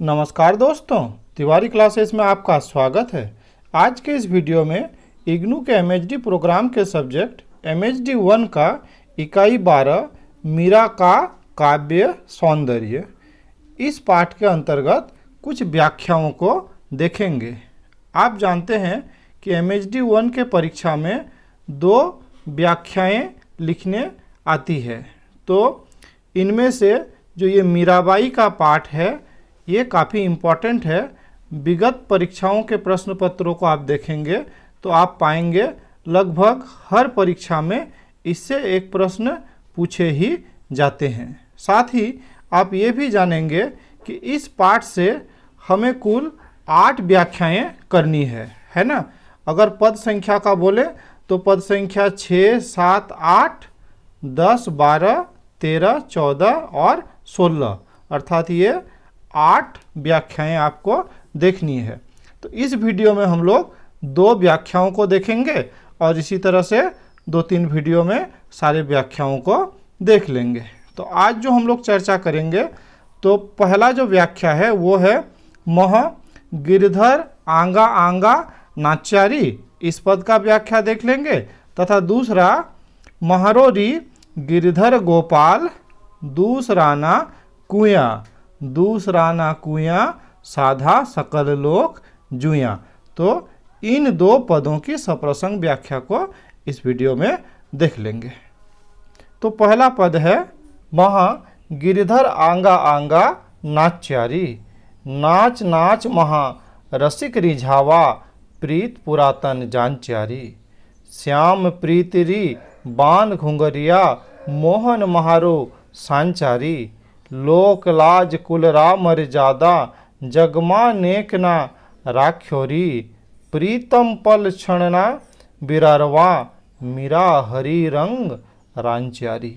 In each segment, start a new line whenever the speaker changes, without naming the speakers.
नमस्कार दोस्तों, तिवारी क्लासेस में आपका स्वागत है। आज के इस वीडियो में इग्नू के एमएचडी प्रोग्राम के सब्जेक्ट एमएचडी 1 का इकाई 12 मीरा का काव्य सौंदर्य, इस पाठ के अंतर्गत कुछ व्याख्याओं को देखेंगे। आप जानते हैं कि एमएचडी 1 के परीक्षा में 2 व्याख्याएं लिखने आती है, तो इनमें से जो ये मीराबाई का पाठ है ये काफ़ी इम्पॉर्टेंट है। विगत परीक्षाओं के प्रश्न पत्रों को आप देखेंगे तो आप पाएंगे लगभग हर परीक्षा में इससे एक प्रश्न पूछे ही जाते हैं। साथ ही आप ये भी जानेंगे कि इस पाठ से हमें कुल 8 व्याख्याएं करनी है ना। अगर पद संख्या का बोले तो पद संख्या 6, 7, 8, 10, 12, 13, 14 और 16, अर्थात ये 8 व्याख्याएं आपको देखनी है। तो इस वीडियो में हम लोग 2 व्याख्याओं को देखेंगे और इसी तरह से 2-3 वीडियो में सारे व्याख्याओं को देख लेंगे। तो आज जो हम लोग चर्चा करेंगे तो पहला जो व्याख्या है वो है मह गिरधर आंगा आंगा नाच्यारी, इस पद का व्याख्या देख लेंगे। तथा दूसरा महरोरी गिरधर गोपाल दूसराना कुया, दूसराना कुया साधा सकल लोक जुया। तो इन 2 पदों की सप्रसंग व्याख्या को इस वीडियो में देख लेंगे। तो पहला पद है महा गिरधर आंगा आंगा नाच्यारी, नाच नाच महा रसिक रिझावा प्रीत पुरातन जानचारी, श्याम प्रीतिरी बान घुंगरिया मोहन महारो सांचारी, लोक लाज कुलरा मर्यादा जगमा नेक ना राख्योरी, प्रीतम पल क्षणना बिरारवा मीरा हरि रंग रांचारी।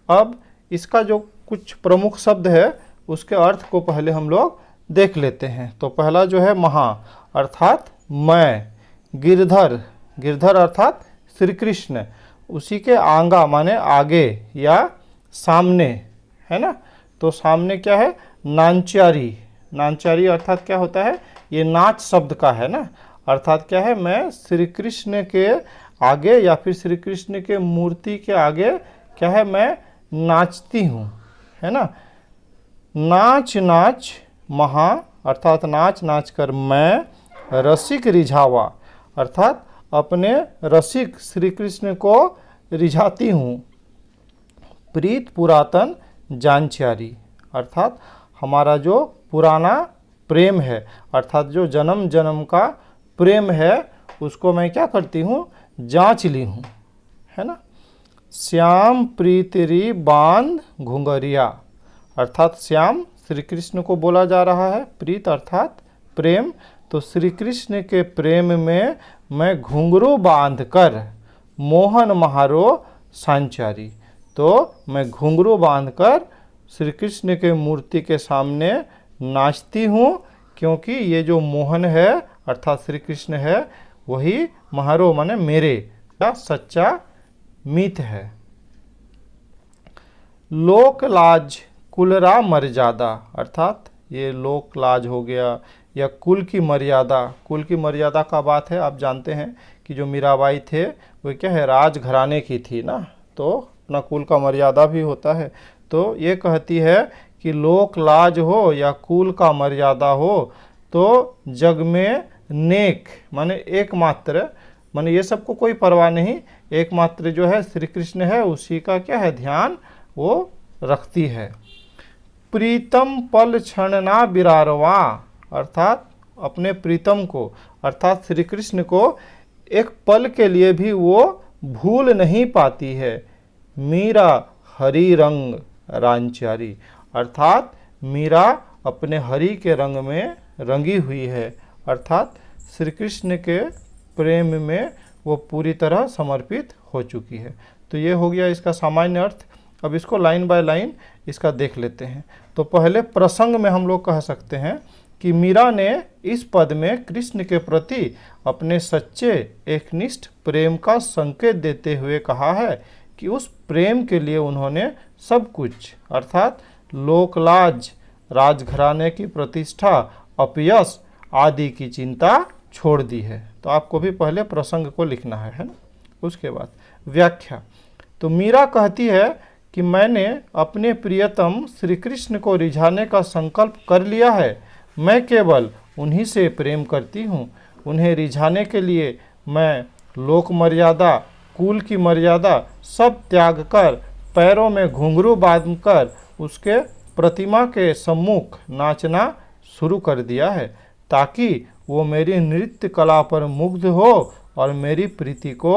अब इसका जो कुछ प्रमुख शब्द है उसके अर्थ को पहले हम लोग देख लेते हैं। तो पहला जो है महा अर्थात मैं, गिरधर, गिरधर अर्थात श्री कृष्ण, उसी के आंगा माने आगे या सामने, है ना। तो सामने क्या है, नांचारी, नांचारी अर्थात क्या होता है, ये नाच शब्द का है ना। अर्थात क्या है, मैं श्री कृष्ण के आगे या फिर श्री कृष्ण के मूर्ति के आगे क्या है, मैं नाचती हूँ, है ना। नाच नाच महा अर्थात नाच नाच कर मैं, रसिक रिझावा अर्थात अपने रसिक श्री कृष्ण को रिझाती हूँ, प्रीत पुरातन जानचारी अर्थात हमारा जो पुराना प्रेम है, अर्थात जो जन्म जन्म का प्रेम है उसको मैं क्या करती हूँ, जांच ली हूँ, है ना। श्याम प्रीतिरी बांध घुंगरिया अर्थात श्याम श्री कृष्ण को बोला जा रहा है, प्रीत अर्थात प्रेम, तो श्री कृष्ण के प्रेम में मैं घुंघरू बांध कर मोहन महारो सांचारी, तो मैं घुंघरू बांधकर श्री कृष्ण के मूर्ति के सामने नाचती हूँ, क्योंकि ये जो मोहन है अर्थात श्री कृष्ण है वही महारो माने मेरे का सच्चा मीत है। लोक लाज कुलरा मर्यादा अर्थात ये लोक लाज हो गया या कुल की मर्यादा, कुल की मर्यादा का बात है। आप जानते हैं कि जो मीराबाई थे वो क्या है, राजघराने की थी ना, तो अपना कुल का मर्यादा भी होता है। तो ये कहती है कि लोक लाज हो या कुल का मर्यादा हो तो जग में नेक माने एकमात्र, माने ये सबको कोई परवाह नहीं, एकमात्र जो है श्री कृष्ण है उसी का क्या है, ध्यान वो रखती है। प्रीतम पल क्षण ना बिरारवा अर्थात अपने प्रीतम को अर्थात श्री कृष्ण को एक पल के लिए भी वो भूल नहीं पाती है। मीरा हरि रंग रांचारी अर्थात मीरा अपने हरि के रंग में रंगी हुई है, अर्थात श्री कृष्ण के प्रेम में वो पूरी तरह समर्पित हो चुकी है। तो ये हो गया इसका सामान्य अर्थ। अब इसको लाइन बाय लाइन इसका देख लेते हैं। तो पहले प्रसंग में हम लोग कह सकते हैं कि मीरा ने इस पद में कृष्ण के प्रति अपने सच्चे एकनिष्ठ प्रेम का संकेत देते हुए कहा है कि उस प्रेम के लिए उन्होंने सब कुछ अर्थात लोकलाज राजघराने की प्रतिष्ठा, अपयश आदि की चिंता छोड़ दी है। तो आपको भी पहले प्रसंग को लिखना है ना। उसके बाद व्याख्या। तो मीरा कहती है कि मैंने अपने प्रियतम श्री कृष्ण को रिझाने का संकल्प कर लिया है। मैं केवल उन्हीं से प्रेम करती हूँ। उन्हें रिझाने के लिए मैं लोक मर्यादा, कुल की मर्यादा सब त्याग कर पैरों में घुंघरू बांधकर उसके प्रतिमा के सम्मुख नाचना शुरू कर दिया है, ताकि वो मेरी नृत्य कला पर मुग्ध हो और मेरी प्रीति को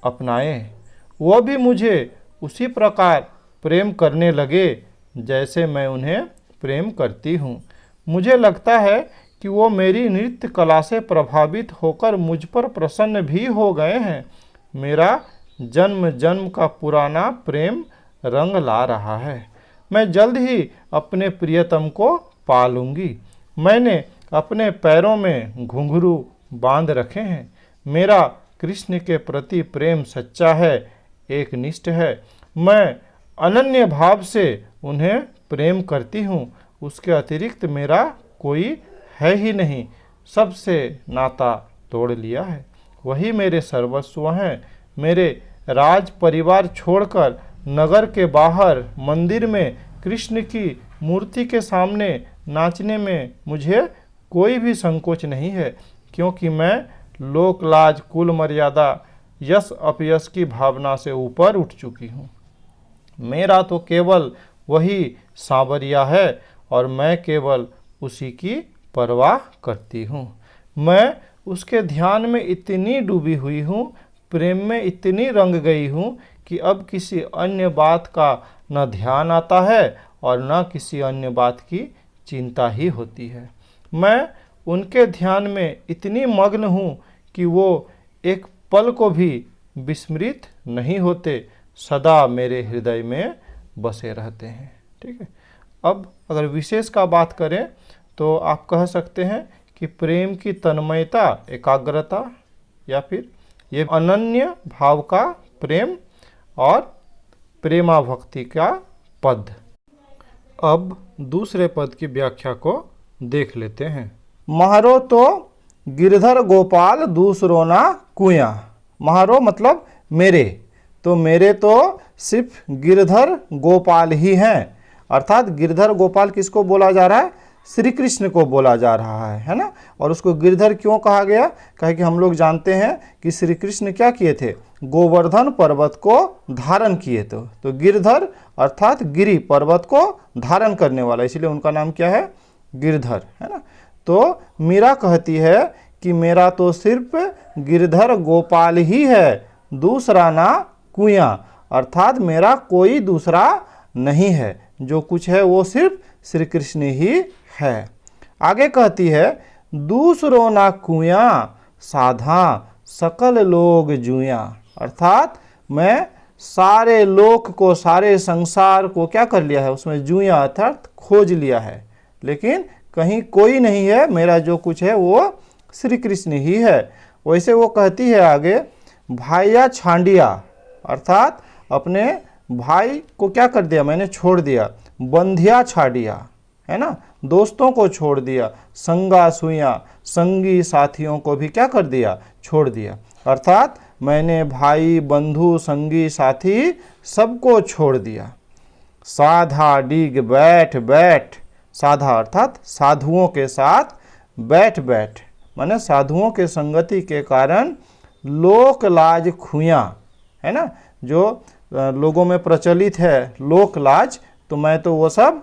अपनाए। वो भी मुझे उसी प्रकार प्रेम करने लगे जैसे मैं उन्हें प्रेम करती हूँ। मुझे लगता है कि वो मेरी नृत्य कला से प्रभावित होकर मुझ पर प्रसन्न भी हो गए हैं। मेरा जन्म जन्म का पुराना प्रेम रंग ला रहा है। मैं जल्द ही अपने प्रियतम को पा लूँगी। मैंने अपने पैरों में घुंघरू बांध रखे हैं। मेरा कृष्ण के प्रति प्रेम सच्चा है, एकनिष्ठ है। मैं अनन्य भाव से उन्हें प्रेम करती हूँ। उसके अतिरिक्त मेरा कोई है ही नहीं। सबसे नाता तोड़ लिया है। वही मेरे सर्वस्व हैं। मेरे राज परिवार छोड़कर नगर के बाहर मंदिर में कृष्ण की मूर्ति के सामने नाचने में मुझे कोई भी संकोच नहीं है, क्योंकि मैं लोक लाज, कुल मर्यादा, यश अपयश की भावना से ऊपर उठ चुकी हूँ। मेरा तो केवल वही सांवरिया है और मैं केवल उसी की परवाह करती हूँ। मैं उसके ध्यान में इतनी डूबी हुई हूँ, प्रेम में इतनी रंग गई हूँ कि अब किसी अन्य बात का न ध्यान आता है और न किसी अन्य बात की चिंता ही होती है। मैं उनके ध्यान में इतनी मग्न हूँ कि वो एक पल को भी विस्मृत नहीं होते, सदा मेरे हृदय में बसे रहते हैं। ठीक है। अब अगर विशेष का बात करें तो आप कह सकते हैं कि प्रेम की तन्मयता, एकाग्रता, या फिर ये अनन्य भाव का प्रेम और प्रेमा भक्ति का पद। अब दूसरे पद की व्याख्या को देख लेते हैं। महारो तो गिरधर गोपाल दूसरो ना कुया। महारो मतलब मेरे, तो मेरे तो सिर्फ गिरधर गोपाल ही हैं। अर्थात गिरधर गोपाल किसको बोला जा रहा है? श्री कृष्ण को बोला जा रहा है ना। और उसको गिरधर क्यों कहा गया? कहे कि हम लोग जानते हैं कि श्री कृष्ण क्या किए थे? गोवर्धन पर्वत को धारण किए थे। तो गिरधर अर्थात गिरि, पर्वत को धारण करने वाला, इसलिए उनका नाम क्या है? गिरधर, है ना। तो मीरा कहती है कि मेरा तो सिर्फ गिरधर गोपाल ही है, दूसरा ना कुया। अर्थात मेरा कोई दूसरा नहीं है, जो कुछ है वो सिर्फ श्री कृष्ण ही है। आगे कहती है दूसरो ना कुया साधा सकल लोग जुया। अर्थात मैं सारे लोक को, सारे संसार को क्या कर लिया है? उसमें जुया अर्थात खोज लिया है, लेकिन कहीं कोई नहीं है। मेरा जो कुछ है वो श्री कृष्ण ही है। वैसे वो कहती है आगे भाइया छांडिया, अर्थात अपने भाई को क्या कर दिया? मैंने छोड़ दिया। बंधिया छाड़िया, है ना, दोस्तों को छोड़ दिया। संगा सुइया, संगी साथियों को भी क्या कर दिया? छोड़ दिया। अर्थात मैंने भाई, बंधु, संगी, साथी सबको छोड़ दिया। साधा डीग बैठ बैठ, साधा अर्थात साधुओं के साथ, बैठ बैठ माने साधुओं के संगति के कारण लोक लाज खुया, है ना, जो लोगों में प्रचलित है लोक लाज, तो मैं तो वो सब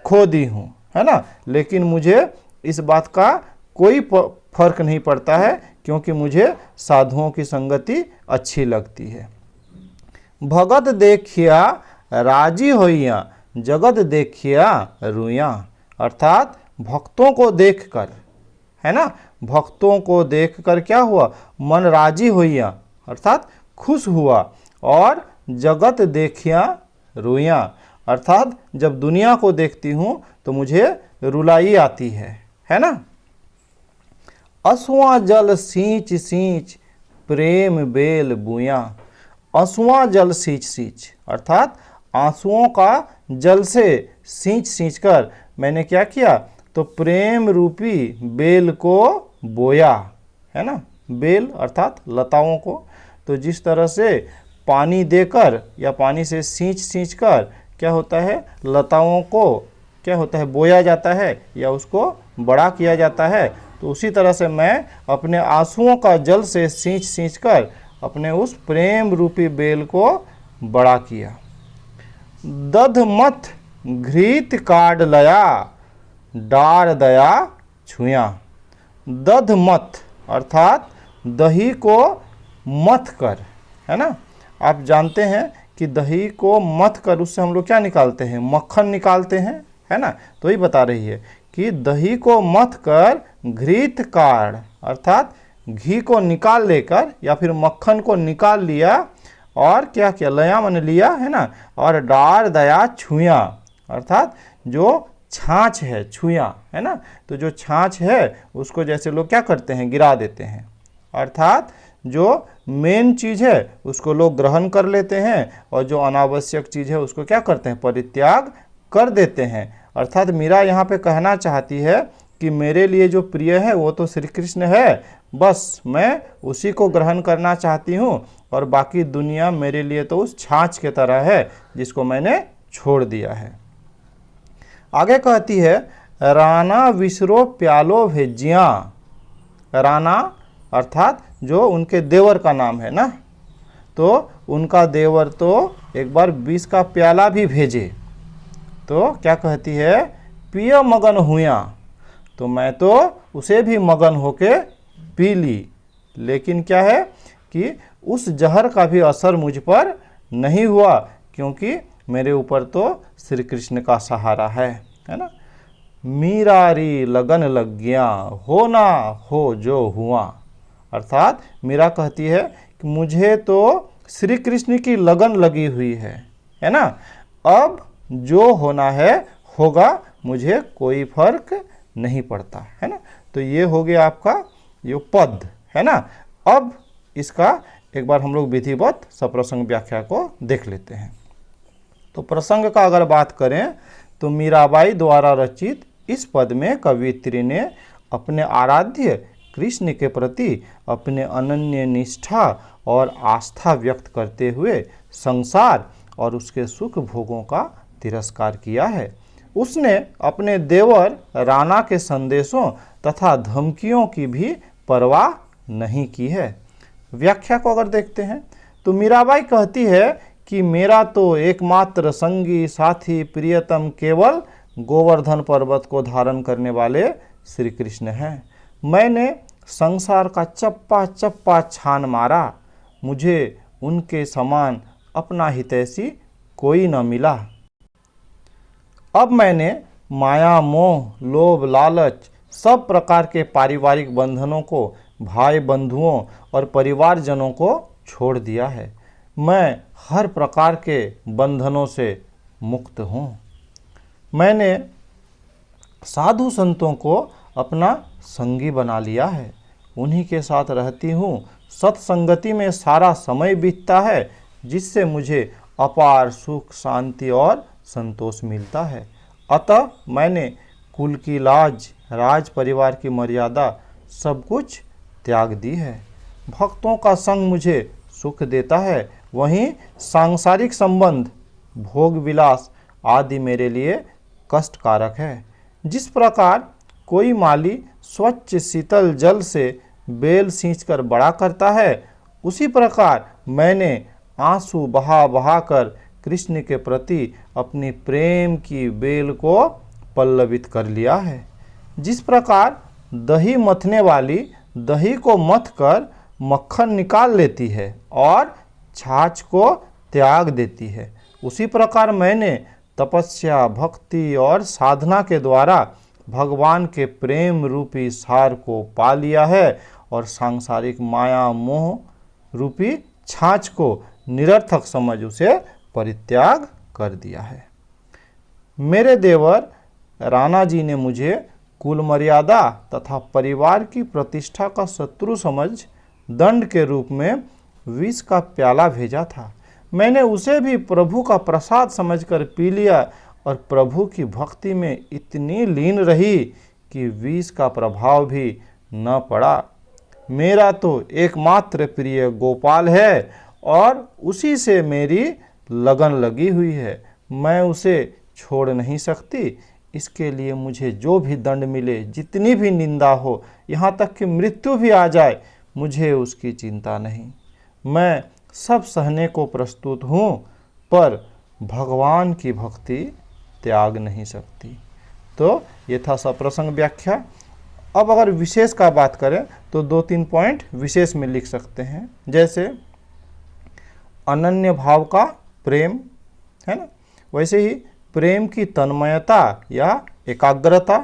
खो दी हूँ, है ना। लेकिन मुझे इस बात का कोई फर्क नहीं पड़ता है, क्योंकि मुझे साधुओं की संगति अच्छी लगती है। भगत देखिया राजी होइया, जगत देखिया रुइया। अर्थात भक्तों को देखकर, है ना, भक्तों को देखकर क्या हुआ? मन राजी होइया, अर्थात खुश हुआ। और जगत देखिया रुइया, अर्थात जब दुनिया को देखती हूँ तो मुझे रुलाई आती है ना। असुआ जल सींच सींच प्रेम बेल बुया। असुआ जल सींच सींच, अर्थात आंसुओं का जल से सींच सींच कर मैंने क्या किया, तो प्रेम रूपी बेल को बोया, है ना, बेल अर्थात लताओं को। तो जिस तरह से पानी देकर या पानी से सींच कर क्या होता है, लताओं को क्या होता है, बोया जाता है या उसको बड़ा किया जाता है, तो उसी तरह से मैं अपने आंसुओं का जल से सींच कर अपने उस प्रेम रूपी बेल को बड़ा किया। दध मथ घृत काढ़ लया, डार दया छुया। दध मथ अर्थात दही को मथ कर, है ना। आप जानते हैं कि दही को मथ कर उससे हम लोग क्या निकालते हैं, मक्खन निकालते हैं, है ना। तो ही बता रही है कि दही को मथ कर घृत काढ़ अर्थात घी को निकाल लेकर या फिर मक्खन को निकाल लिया और क्या किया, लया मन लिया, है ना, और डार दया छुया अर्थात जो छाछ है, छुया, है ना। तो जो छाछ है उसको जैसे लोग क्या करते हैं, गिरा देते हैं, अर्थात जो मेन चीज़ है उसको लोग ग्रहण कर लेते हैं और जो अनावश्यक चीज़ है उसको क्या करते हैं, परित्याग कर देते हैं। अर्थात मीरा यहाँ पे कहना चाहती है कि मेरे लिए जो प्रिय है वो तो श्री कृष्ण है, बस मैं उसी को ग्रहण करना चाहती हूँ और बाकी दुनिया मेरे लिए तो उस छाछ के तरह है जिसको मैंने छोड़ दिया है। आगे कहती है, राना विसरो प्यालो भेजिया। राना अर्थात जो उनके देवर का नाम है ना, तो उनका देवर तो एक बार विष का प्याला भी भेजे, तो क्या कहती है, पिय मगन हुआ, तो मैं तो उसे भी मगन होके पी ली, लेकिन क्या है कि उस जहर का भी असर मुझ पर नहीं हुआ क्योंकि मेरे ऊपर तो श्री कृष्ण का सहारा है ना। मीरारी लगन लग गया, हो ना हो जो हुआ। अर्थात मीरा कहती है कि मुझे तो श्री कृष्ण की लगन लगी हुई है ना, अब जो होना है होगा, मुझे कोई फर्क नहीं पड़ता, है ना। तो ये हो गया आपका ये पद, है ना। अब इसका एक बार हम लोग विधिवत सप्रसंग व्याख्या को देख लेते हैं। तो प्रसंग का अगर बात करें तो मीराबाई द्वारा रचित इस पद में कवियत्री ने अपने आराध्य कृष्ण के प्रति अपने अनन्य निष्ठा और आस्था व्यक्त करते हुए संसार और उसके सुख भोगों का तिरस्कार किया है। उसने अपने देवर राणा के संदेशों तथा धमकियों की भी परवाह नहीं की है। व्याख्या को अगर देखते हैं तो मीराबाई कहती है कि मेरा तो एकमात्र संगी साथी प्रियतम केवल गोवर्धन पर्वत को धारण करने वाले श्री कृष्ण हैं। मैंने संसार का चप्पा चप्पा छान मारा, मुझे उनके समान अपना हितैषी कोई न मिला। अब मैंने माया मोह लोभ लालच सब प्रकार के पारिवारिक बंधनों को भाई बंधुओं और परिवारजनों को छोड़ दिया है। मैं हर प्रकार के बंधनों से मुक्त हूँ। मैंने साधु संतों को अपना संगी बना लिया है, उन्हीं के साथ रहती हूँ। सत्संगति में सारा समय बीतता है जिससे मुझे अपार सुख शांति और संतोष मिलता है। अतः मैंने कुल की लाज राज परिवार की मर्यादा सब कुछ त्याग दी है। भक्तों का संग मुझे सुख देता है, वहीं सांसारिक संबंध भोग विलास आदि मेरे लिए कष्टकारक है। जिस प्रकार कोई माली स्वच्छ शीतल जल से बेल सींचकर बड़ा करता है, उसी प्रकार मैंने आंसू बहा बहा कर कृष्ण के प्रति अपनी प्रेम की बेल को पल्लवित कर लिया है। जिस प्रकार दही मथने वाली दही को मथ कर मक्खन निकाल लेती है और छाछ को त्याग देती है, उसी प्रकार मैंने तपस्या भक्ति और साधना के द्वारा भगवान के प्रेम रूपी सार को पा लिया है और सांसारिक माया मोह रूपी छाछ को निरर्थक समझ उसे परित्याग कर दिया है। मेरे देवर राणा जी ने मुझे कुल मर्यादा तथा परिवार की प्रतिष्ठा का शत्रु समझ दंड के रूप में विष का प्याला भेजा था। मैंने उसे भी प्रभु का प्रसाद समझकर पी लिया और प्रभु की भक्ति में इतनी लीन रही कि विष का प्रभाव भी न पड़ा। मेरा तो एकमात्र प्रिय गोपाल है और उसी से मेरी लगन लगी हुई है। मैं उसे छोड़ नहीं सकती। इसके लिए मुझे जो भी दंड मिले, जितनी भी निंदा हो, यहाँ तक कि मृत्यु भी आ जाए, मुझे उसकी चिंता नहीं। मैं सब सहने को प्रस्तुत हूँ, पर भगवान की भक्ति त्याग नहीं सकती। तो ये था सप्रसंग व्याख्या। अब अगर विशेष का बात करें तो 2-3 पॉइंट विशेष में लिख सकते हैं, जैसे अनन्य भाव का प्रेम, है ना, वैसे ही प्रेम की तन्मयता या एकाग्रता,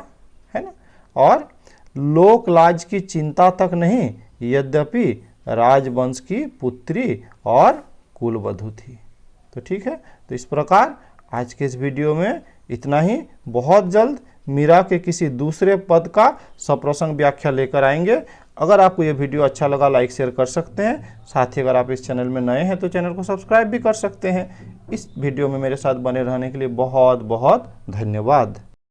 है ना, और लोक लाज की चिंता तक नहीं, यद्यपि राजवंश की पुत्री और कुलवधू थी। तो ठीक है, तो इस प्रकार आज के इस वीडियो में इतना ही। बहुत जल्द मीरा के किसी दूसरे पद का सप्रसंग व्याख्या लेकर आएंगे। अगर आपको ये वीडियो अच्छा लगा, लाइक शेयर कर सकते हैं। साथ ही अगर आप इस चैनल में नए हैं तो चैनल को सब्सक्राइब भी कर सकते हैं। इस वीडियो में मेरे साथ बने रहने के लिए बहुत बहुत धन्यवाद।